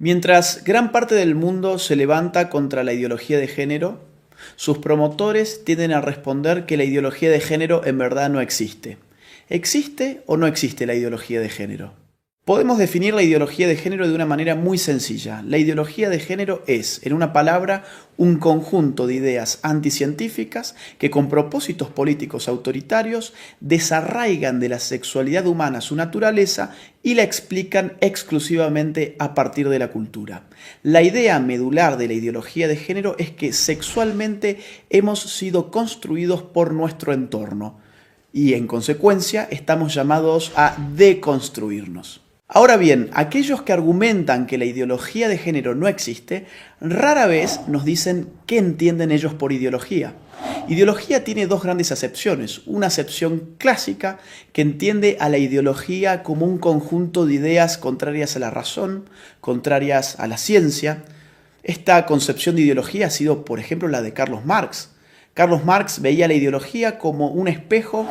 Mientras gran parte del mundo se levanta contra la ideología de género, sus promotores tienden a responder que la ideología de género en verdad no existe. ¿Existe o no existe la ideología de género? Podemos definir la ideología de género de una manera muy sencilla. La ideología de género es, en una palabra, un conjunto de ideas anticientíficas que con propósitos políticos autoritarios desarraigan de la sexualidad humana su naturaleza y la explican exclusivamente a partir de la cultura. La idea medular de la ideología de género es que sexualmente hemos sido construidos por nuestro entorno y en consecuencia estamos llamados a deconstruirnos. Ahora bien, aquellos que argumentan que la ideología de género no existe, rara vez nos dicen qué entienden ellos por ideología. Ideología tiene dos grandes acepciones. Una acepción clásica que entiende a la ideología como un conjunto de ideas contrarias a la razón, contrarias a la ciencia. Esta concepción de ideología ha sido, por ejemplo, la de Carlos Marx. Carlos Marx veía la ideología como un espejo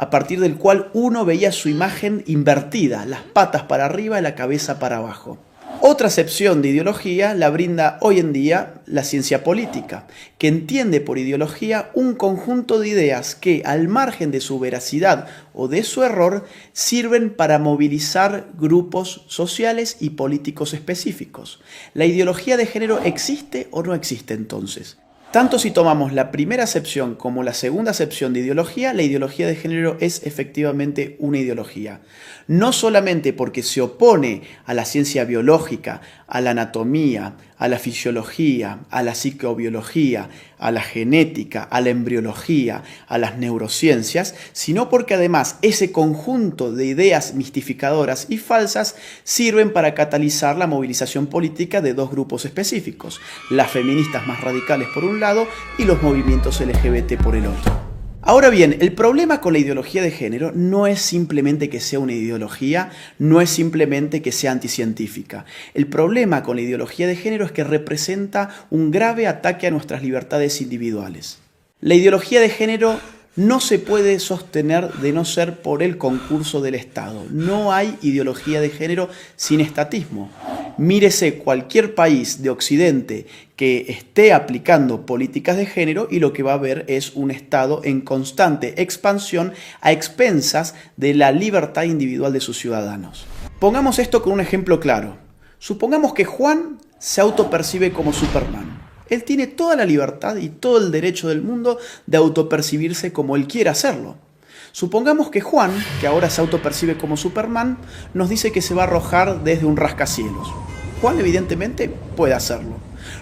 a partir del cual uno veía su imagen invertida, las patas para arriba y la cabeza para abajo. Otra acepción de ideología la brinda hoy en día la ciencia política, que entiende por ideología un conjunto de ideas que, al margen de su veracidad o de su error, sirven para movilizar grupos sociales y políticos específicos. ¿La ideología de género existe o no existe entonces? Tanto si tomamos la primera acepción como la segunda acepción de ideología, la ideología de género es efectivamente una ideología. No solamente porque se opone a la ciencia biológica, a la anatomía, a la fisiología, a la psicobiología, a la genética, a la embriología, a las neurociencias, sino porque además ese conjunto de ideas mistificadoras y falsas sirven para catalizar la movilización política de dos grupos específicos, las feministas más radicales por un lado y los movimientos LGBT por el otro. Ahora bien, el problema con la ideología de género no es simplemente que sea una ideología, no es simplemente que sea anticientífica. El problema con la ideología de género es que representa un grave ataque a nuestras libertades individuales. La ideología de género no se puede sostener de no ser por el concurso del Estado. No hay ideología de género sin estatismo. Mírese cualquier país de Occidente que esté aplicando políticas de género y lo que va a ver es un Estado en constante expansión a expensas de la libertad individual de sus ciudadanos. Pongamos esto con un ejemplo claro. Supongamos que Juan se autopercibe como Superman. Él tiene toda la libertad y todo el derecho del mundo de autopercibirse como él quiera hacerlo. Supongamos que Juan, que ahora se autopercibe como Superman, nos dice que se va a arrojar desde un rascacielos. Juan evidentemente puede hacerlo.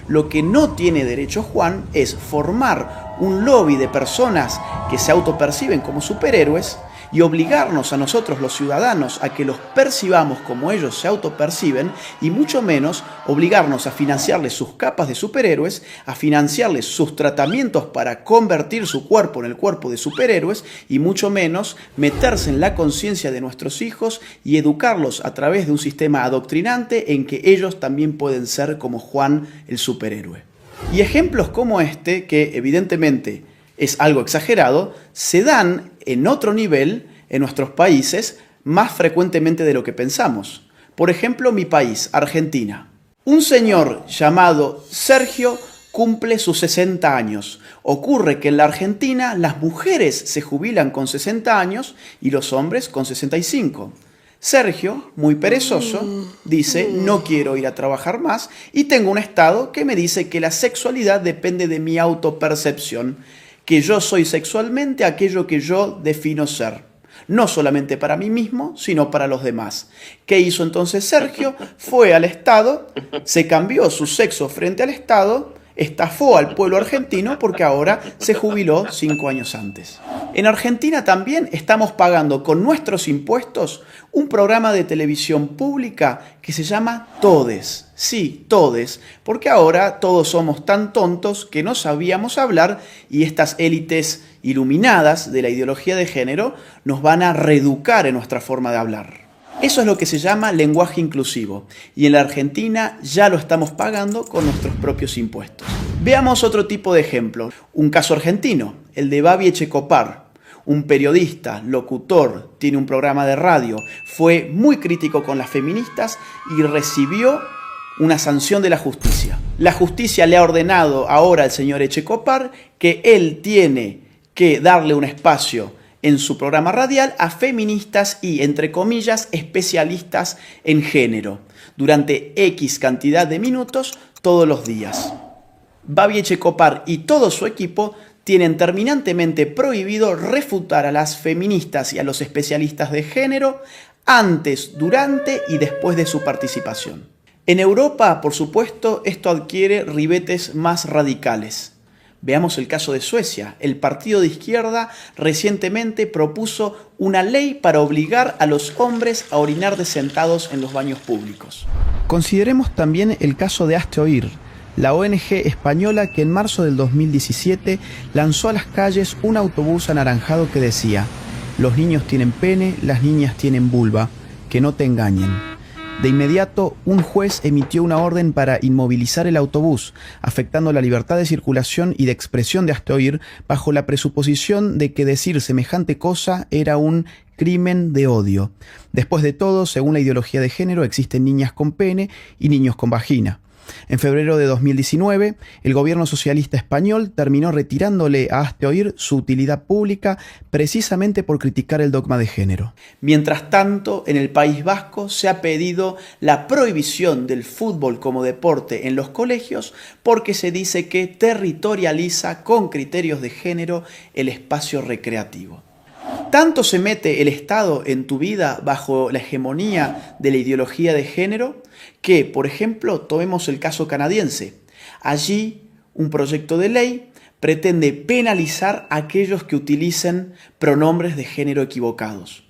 Lo que no tiene derecho Juan es formar un lobby de personas que se autoperciben como superhéroes y obligarnos a nosotros los ciudadanos a que los percibamos como ellos se autoperciben y mucho menos obligarnos a financiarles sus capas de superhéroes, a financiarles sus tratamientos para convertir su cuerpo en el cuerpo de superhéroes y mucho menos meterse en la conciencia de nuestros hijos y educarlos a través de un sistema adoctrinante en que ellos también pueden ser como Juan el superhéroe. Y ejemplos como este, que evidentemente es algo exagerado, se dan en otro nivel en nuestros países más frecuentemente de lo que pensamos. Por ejemplo, mi país, Argentina. Un señor llamado Sergio cumple sus 60 años. Ocurre que en la Argentina las mujeres se jubilan con 60 años y los hombres con 65. Sergio, muy perezoso, dice: no quiero ir a trabajar más y tengo un estado que me dice que la sexualidad depende de mi autopercepción, que yo soy sexualmente aquello que yo defino ser, no solamente para mí mismo, sino para los demás. ¿Qué hizo entonces Sergio? Fue al Estado, se cambió su sexo frente al Estado, estafó al pueblo argentino porque ahora se jubiló 5 años antes. En Argentina también estamos pagando con nuestros impuestos un programa de televisión pública que se llama Todes. Sí, Todes, porque ahora todos somos tan tontos que no sabíamos hablar y estas élites iluminadas de la ideología de género nos van a reeducar en nuestra forma de hablar. Eso es lo que se llama lenguaje inclusivo y en la Argentina ya lo estamos pagando con nuestros propios impuestos. Veamos otro tipo de ejemplo, un caso argentino, el de Babi Echecopar. Un periodista, locutor, tiene un programa de radio, fue muy crítico con las feministas y recibió una sanción de la justicia. La justicia le ha ordenado ahora al señor Echecopar que él tiene que darle un espacio en su programa radial a feministas y, entre comillas, especialistas en género, durante X cantidad de minutos todos los días. Babi Echecopar y todo su equipo tienen terminantemente prohibido refutar a las feministas y a los especialistas de género antes, durante y después de su participación. En Europa, por supuesto, esto adquiere ribetes más radicales. Veamos el caso de Suecia. El partido de izquierda recientemente propuso una ley para obligar a los hombres a orinar sentados en los baños públicos. Consideremos también el caso de Hazte Oír, la ONG española que en marzo del 2017 lanzó a las calles un autobús anaranjado que decía: los niños tienen pene, las niñas tienen vulva, que no te engañen. De inmediato, un juez emitió una orden para inmovilizar el autobús, afectando la libertad de circulación y de expresión de Hazte Oír, bajo la presuposición de que decir semejante cosa era un crimen de odio. Después de todo, según la ideología de género, existen niñas con pene y niños con vagina. En febrero de 2019, el gobierno socialista español terminó retirándole a Hazte Oír su utilidad pública precisamente por criticar el dogma de género. Mientras tanto, en el País Vasco se ha pedido la prohibición del fútbol como deporte en los colegios porque se dice que territorializa con criterios de género el espacio recreativo. ¿Tanto se mete el Estado en tu vida bajo la hegemonía de la ideología de género que, por ejemplo, tomemos el caso canadiense? Allí, un proyecto de ley pretende penalizar a aquellos que utilicen pronombres de género equivocados.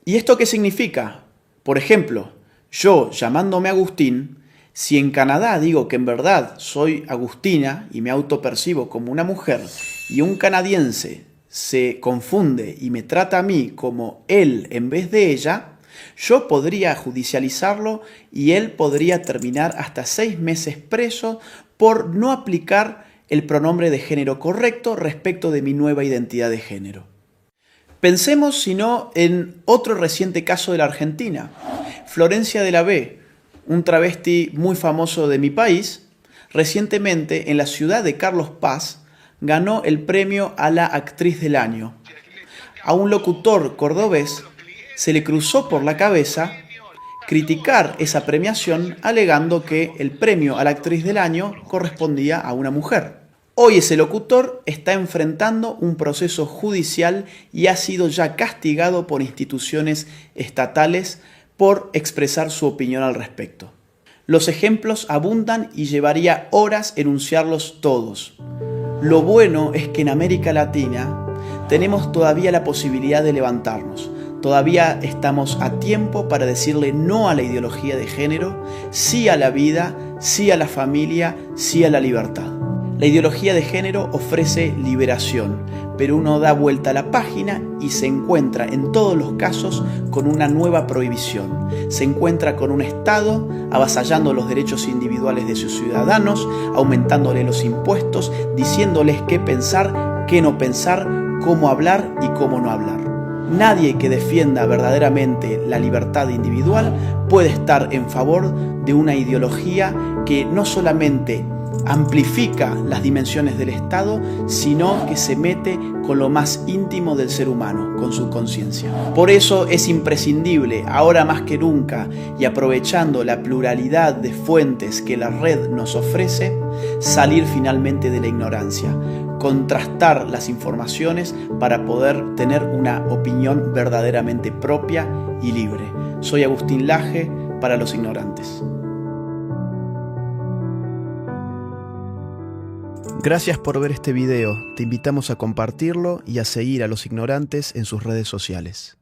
¿Y esto qué significa? Por ejemplo, yo, llamándome Agustín, si en Canadá digo que en verdad soy Agustina y me autopercibo como una mujer, y un canadiense se confunde y me trata a mí como él en vez de ella, yo podría judicializarlo y él podría terminar hasta 6 meses preso por no aplicar el pronombre de género correcto respecto de mi nueva identidad de género. Pensemos, si no, en otro reciente caso de la Argentina. Florencia de la B, un travesti muy famoso de mi país, recientemente en la ciudad de Carlos Paz, ganó el premio a la actriz del año. A un locutor cordobés se le cruzó por la cabeza criticar esa premiación alegando que el premio a la actriz del año correspondía a una mujer. Hoy ese locutor está enfrentando un proceso judicial y ha sido ya castigado por instituciones estatales por expresar su opinión al respecto. Los ejemplos abundan y llevaría horas enunciarlos todos. Lo bueno es que en América Latina tenemos todavía la posibilidad de levantarnos. Todavía estamos a tiempo para decirle no a la ideología de género, sí a la vida, sí a la familia, sí a la libertad. La ideología de género ofrece liberación, pero uno da vuelta a la página y se encuentra en todos los casos con una nueva prohibición. Se encuentra con un Estado avasallando los derechos individuales de sus ciudadanos, aumentándole los impuestos, diciéndoles qué pensar, qué no pensar, cómo hablar y cómo no hablar. Nadie que defienda verdaderamente la libertad individual puede estar en favor de una ideología que no solamente amplifica las dimensiones del Estado, sino que se mete con lo más íntimo del ser humano, con su conciencia. Por eso es imprescindible, ahora más que nunca, y aprovechando la pluralidad de fuentes que la red nos ofrece, salir finalmente de la ignorancia, contrastar las informaciones para poder tener una opinión verdaderamente propia y libre. Soy Agustín Laje para Los Ignorantes. Gracias por ver este video, te invitamos a compartirlo y a seguir a Los Ignorantes en sus redes sociales.